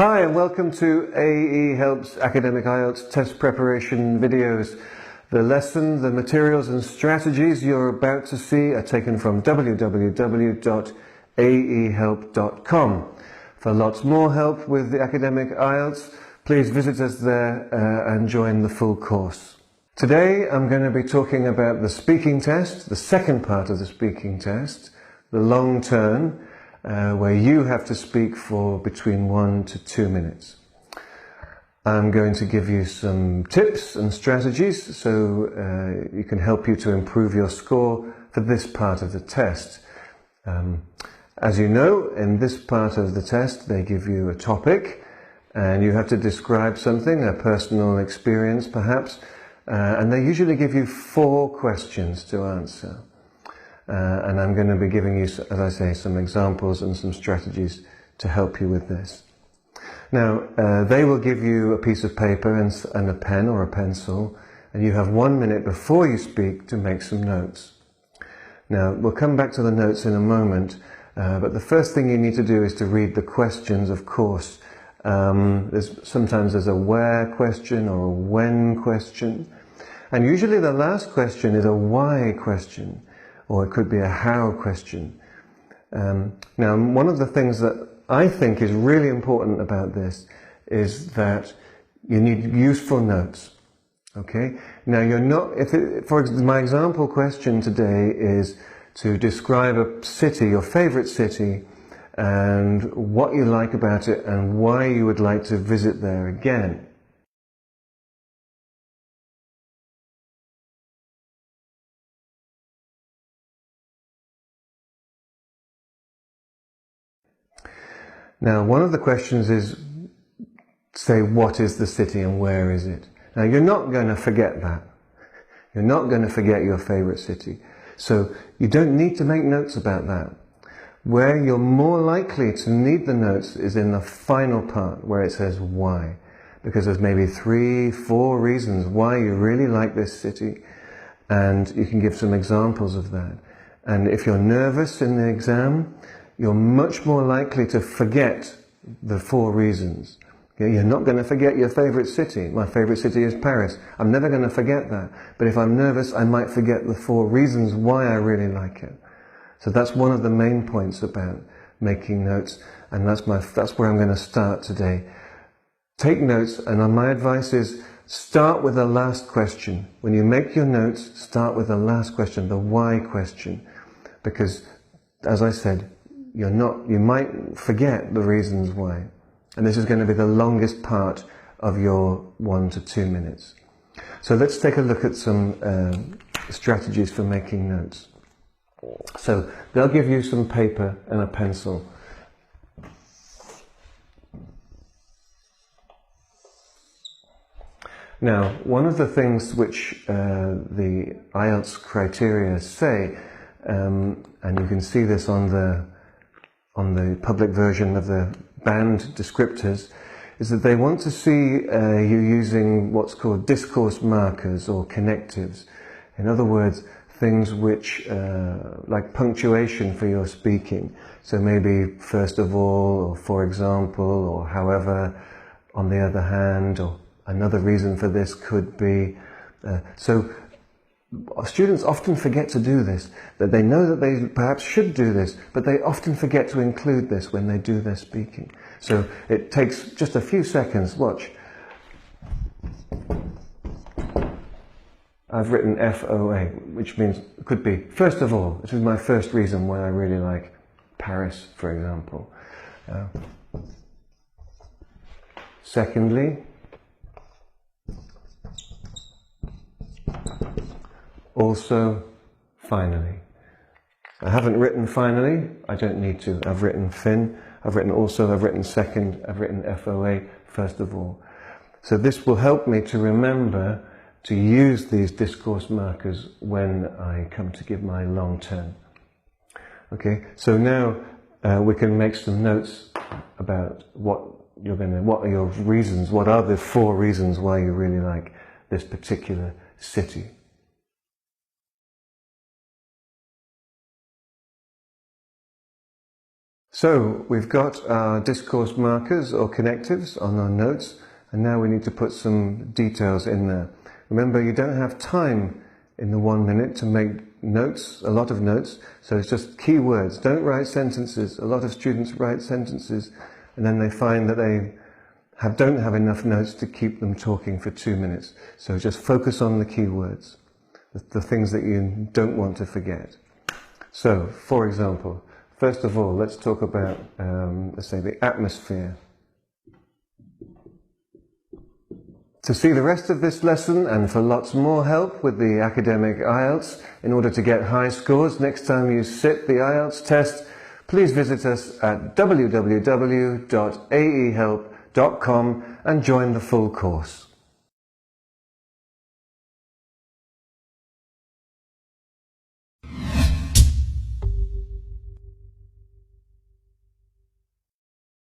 Hi and welcome to AE Helps Academic IELTS test preparation videos. The lesson, the materials and strategies you're about to see are taken from www.aehelp.com. For lots more help with the academic IELTS, please visit us there and join the full course. Today I'm going to be talking about the speaking test, the second part of the speaking test, the long turn, where you have to speak for between 1 to 2 minutes. I'm going to give you some tips and strategies so you can help you to improve your score for this part of the test. As you know, in this part of the test they give you a topic and you have to describe something, a personal experience perhaps, and they usually give you 4 questions to answer. And I'm going to be giving you, as I say, some examples and some strategies to help you with this. Now, they will give you a piece of paper and a pen or a pencil, and you have 1 minute before you speak to make some notes. Now, we'll come back to the notes in a moment, but the first thing you need to do is to read the questions, of course. Sometimes there's a where question or a when question, and usually the last question is a why question, or it could be a how question. Now, one of the things that I think is really important about this is that you need useful notes. Okay? Now, you're not, for example, my example question today is to describe a city, your favorite city, and what you like about it and why you would like to visit there again. Now, one of the questions is, say, what is the city and where is it? Now, you're not going to forget that. You're not going to forget your favorite city. So you don't need to make notes about that. Where you're more likely to need the notes is in the final part where it says why. Because there's maybe 3, 4 reasons why you really like this city. And you can give some examples of that. And if you're nervous in the exam, you're much more likely to forget the 4 reasons. Okay? You're not going to forget your favorite city. My favorite city is Paris. I'm never going to forget that. But if I'm nervous, I might forget the 4 reasons why I really like it. So that's one of the main points about making notes, and that's where I'm going to start today. Take notes, and my advice is start with the last question. When you make your notes, start with the last question, the why question, because, as I said, you might forget the reasons why. And this is going to be the longest part of your 1 to 2 minutes. So let's take a look at some strategies for making notes. So they'll give you some paper and a pencil. Now, one of the things which the IELTS criteria say, and you can see this on the public version of the banned descriptors, is that they want to see you using what's called discourse markers or connectives. In other words, things which, like punctuation for your speaking. So maybe first of all, or for example, or however, on the other hand, or another reason for this could be. So students often forget to do this, that they know that they perhaps should do this, but they often forget to include this when they do their speaking. So it takes just a few seconds. Watch. I've written FOA, which means, it could be, first of all, this is my first reason why I really like Paris, for example. Secondly, also, finally. I haven't written finally, I don't need to. I've written fin, I've written also, I've written second, I've written FOA, first of all. So this will help me to remember to use these discourse markers when I come to give my long turn. Okay, so now we can make some notes about what are your reasons, what are the 4 reasons why you really like this particular city. So we've got our discourse markers or connectives on our notes, and now we need to put some details in there. Remember, you don't have time in the 1 minute to make notes, a lot of notes, so it's just key words. Don't write sentences. A lot of students write sentences and then they find that they don't have enough notes to keep them talking for 2 minutes. So just focus on the key words, the things that you don't want to forget. So, for example, first of all, let's talk about, let's say, the atmosphere. To see the rest of this lesson and for lots more help with the academic IELTS in order to get high scores next time you sit the IELTS test, please visit us at www.aehelp.com and join the full course.